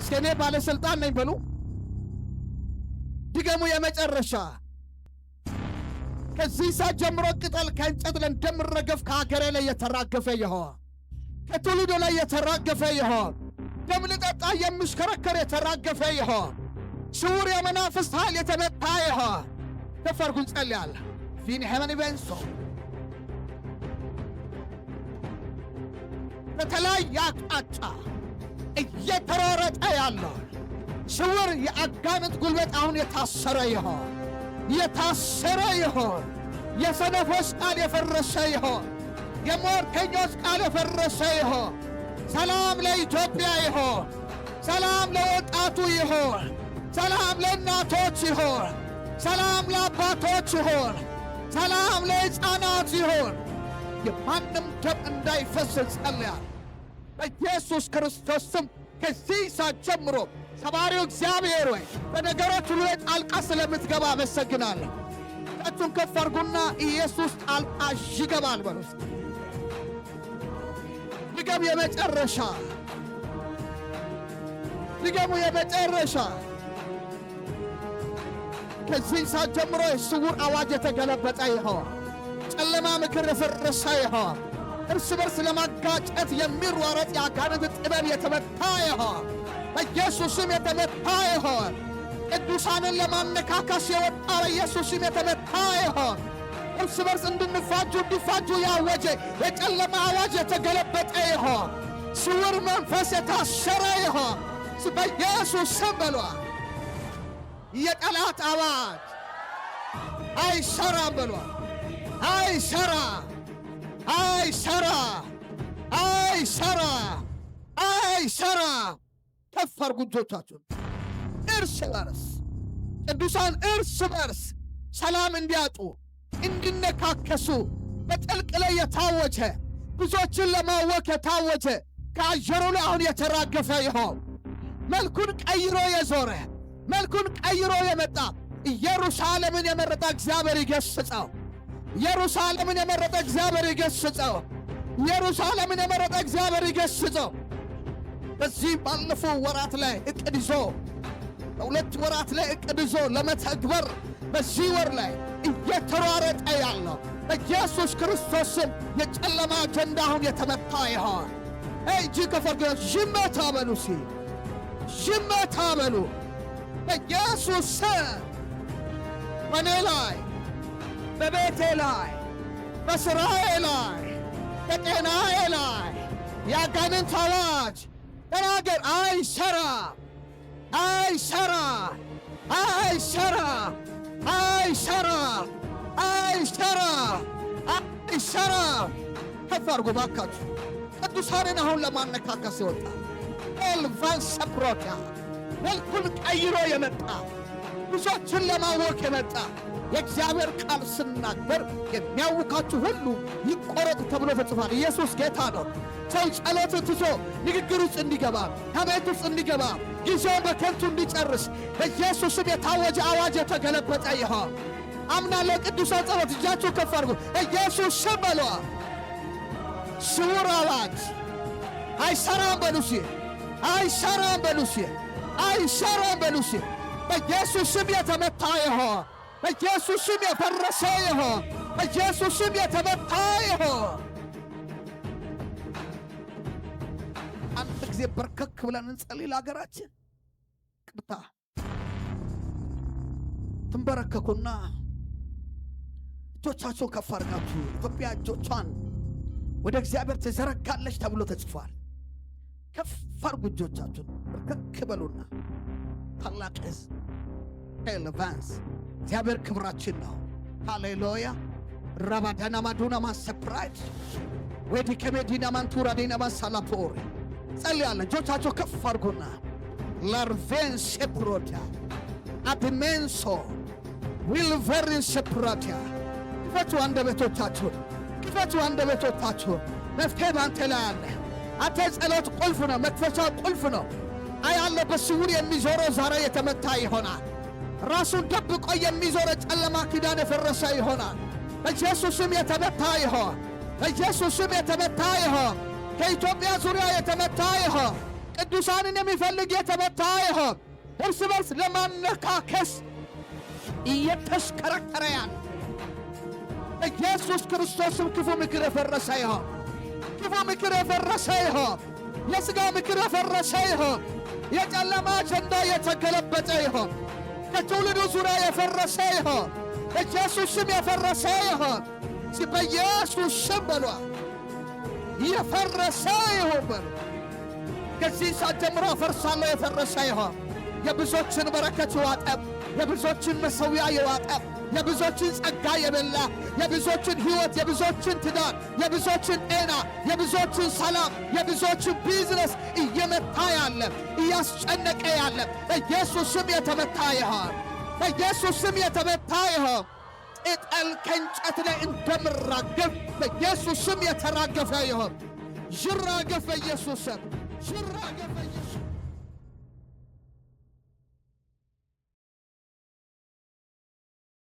እስከኔ ባለስልጣን ነኝ በሉ። ድገሙ። የመጨረሻ ከዚህ ሰዓት ጀምሮ ቅጠል ከእንጨት ላይ እንደምረገፍ ከሀገሬ ላይ የተራገፈ ይሆን፣ ከትውልዱ ላይ የተራገፈ ይሆን፣ ደም ልጠጣ የሚሽከረከር የተራገፈ ይሆን፣ ስውር የመናፍስት ኃይል የተመታ ይሆን። ተፈርጉን ጸልያለሁ። ፊን ሄመን ቤንሶ በተለያየ አቅጣጫ እየተሯረጠ ያለው ስውር የአጋንንት ጉልበት አሁን የታሰረ ይሆን፣ የታሰረ ይሆን። የሰነፎች ቃል የፈረሰ ይሆን፣ የሟርተኞች ቃል የፈረሰ ይሆን። ሰላም ለኢትዮጵያ ይሆን፣ ሰላም ለወጣቱ ይሆን፣ ሰላም ለእናቶች ይሆን፣ ሰላም ለአባቶች ይሆን፣ ሰላም ለሕፃናት ይሆን። የማንም ደም እንዳይፈስ ጸልያለሁ በኢየሱስ ክርስቶስ ስም። ከዚህ ሰዓት ጀምሮ ሰባሪው እግዚአብሔር ሆይ በነገሮች ሁሉ ላይ ጣልቃ ስለምትገባ አመሰግናለሁ። እጆቻችሁን ከፍ አድርጉና ኢየሱስ ጣልቃ ይገባል በሉ። ድገሙ። የመጨረሻ ድገሙ። የመጨረሻ ከዚህ ሰዓት ጀምሮ የስውር አዋጅ የተገለበጠ ይሆን፣ ጨለማ ምክር የፈረሰ ይሆን፣ እርስ በርስ ለማጋጨት የሚሯረጥ የአጋንንት ጥበብ የተመታ ይሆን፣ በኢየሱስም የተመታ ይሆን። ቅዱሳንን ለማነካከስ የወጣ በኢየሱስም የተመታ ይሆን። እርስ በርስ እንዲፋጁ ያወጀ የጨለማ አዋጅ የተገለበጠ ይሆን። ስውር መንፈስ የታሰረ ይሆን በኢየሱስ ስም በሏ። የጠላት አዋጅ አይሰራም በሏ። አይሰራ አይሰራ አይሰራ አይሰራ። ከፍ አድርጉ እጆቻችሁን። እርስ በርስ ቅዱሳን እርስ በርስ ሰላም እንዲያጡ እንዲነካከሱ በጥልቅ ላይ የታወጀ ብዙዎችን ለማወክ የታወጀ ከአየሩ ላይ አሁን የተራገፈ ይሆን። መልኩን ቀይሮ የዞረ መልኩን ቀይሮ የመጣ ኢየሩሳሌምን የመረጠ እግዚአብሔር ይገስጸው። ኢየሩሳሌምን የመረጠ እግዚአብሔር ይገስጸው። ኢየሩሳሌምን የመረጠ እግዚአብሔር ይገስጸው። በዚህ ባለፈው ወራት ላይ እቅድ ይዞ በሁለት ወራት ላይ እቅድ ይዞ ለመተግበር በዚህ ወር ላይ እየተሯረጠ ያለው በኢየሱስ ክርስቶስ ስም የጨለማ አጀንዳ አሁን የተመታ ይሆን። እጅ ከፈርገስ ይመታ በሉ። ይመታ በሉ በኢየሱስ ስም። በኔ ላይ በቤቴ ላይ በሥራዬ ላይ በጤናዬ ላይ የአጋንንት አዋጅ ተናገር። አይሰራ አይሰራ አይሰራ አይሰራ አይሰራ አይሰራ። ከፍ አድርጎ ባካችሁ። ቅዱሳንን አሁን ለማነካከስ ይወጣ ኤልቫን ሰፕሮታ መልኩን ቀይሮ የመጣ ብዙዎችን ለማወክ የመጣ የእግዚአብሔር ቃል ስናገር የሚያውካችሁ ሁሉ ይቆረጥ ተብሎ ተጽፏል። ኢየሱስ ጌታ ነው። ሰው ጸሎት ትቶ ንግግር ውስጥ እንዲገባ ከቤት ውስጥ እንዲገባ ጊዜው በከንቱ እንዲጨርስ በኢየሱስም የታወጀ አዋጅ የተገለበጠ ይሆን። አምናለሁ። ቅዱሳን ጸሎት እጃችሁ ከፍ አድርጉ። ኢየሱስ ስም በሏ። ስውር አዋጅ አይሰራም በሉሲ አይሰራም በሉሲ አይሰራም በሉሲ በኢየሱስ ስም የተመታ ይሆን። በኢየሱስ ስም የፈረሰ ይሆን። በኢየሱስ ስም የተመታ ይሆን። አንድ ጊዜ በርከክ ብለን እንጸልይ ለሀገራችን። ቅርታ ትንበረከኩና እጆቻቸውን ከፍ አድርጋችሁ ኢትዮጵያ እጆቿን ወደ እግዚአብሔር ትዘረጋለች ተብሎ ተጽፏል። ከፍ አድርጉ እጆቻችሁን፣ በርከክ በሉና ታላቅ ሕዝብ ኤልቫንስ እግዚአብሔር ክብራችን ነው። ሃሌሉያ ራባዳና ማዱና ማሰፕራይድ ወዲ ከሜዲና ማንቱራ ዲና ማሳላፖሪ ጸልያለሁ። እጆቻችሁ ከፍ አድርጉና ላርቬን ሴፕሮታ አድሜንሶ ዊልቨሪን ሴፕሮታ ክፈቱ አንደበቶቻችሁን፣ ክፈቱ አንደበቶቻችሁን። መፍትሄ ባንተ ላይ አለ። አንተ ጸሎት ቁልፍ ነው፣ መክፈቻ ቁልፍ ነው። አያለ በስውር የሚዞረው ዛሬ የተመታ ይሆናል። ራሱን ደብቆ የሚዞረ ጨለማ ኪዳን የፈረሰ ይሆናል። በኢየሱስም የተመታ ይሆን። በኢየሱስም የተመታ ይሆን። ከኢትዮጵያ ዙሪያ የተመታ ይሆን። ቅዱሳንን የሚፈልግ የተመታ ይሆን። እርስ በርስ ለማነካከስ እየተሽከረከረ ያለ ኢየሱስ ክርስቶስም ክፉ ምክር የፈረሰ ይሆን። ክፉ ምክር የፈረሰ ይሆን። የሥጋ ምክር የፈረሰ ይሆን። የጨለማ አጀንዳ የተገለበጠ ይሆን። ከትውልዱ ዙሪያ የፈረሰ ይሆን። ኢየሱስ ስም የፈረሰ ይሆን። በኢየሱስ ስም በሏ የፈረሰ ይሆን በሉ። ከዚህ ሰዓት ጀምሮ አፈርሳለሁ። የፈረሰ ይሆን። የብዙዎችን በረከት የዋጠ፣ የብዙዎችን መሠዊያ የዋጠ፣ የብዙዎችን ጸጋ የበላ፣ የብዙዎችን ሕይወት፣ የብዙዎችን ትዳር፣ የብዙዎችን ጤና፣ የብዙዎችን ሰላም፣ የብዙዎችን ቢዝነስ እየመታ ያለ፣ እያስጨነቀ ያለ በኢየሱስ ስም የተመታ ይሆን። በኢየሱስ ስም የተመታ ይሆን። ቅጠል ከእንጨት ላይ እንደምራገፍ በኢየሱስ ስም የተራገፈ ይሆን። ይራገፍ በኢየሱስ ስም። ይራገፍ በኢየሱስ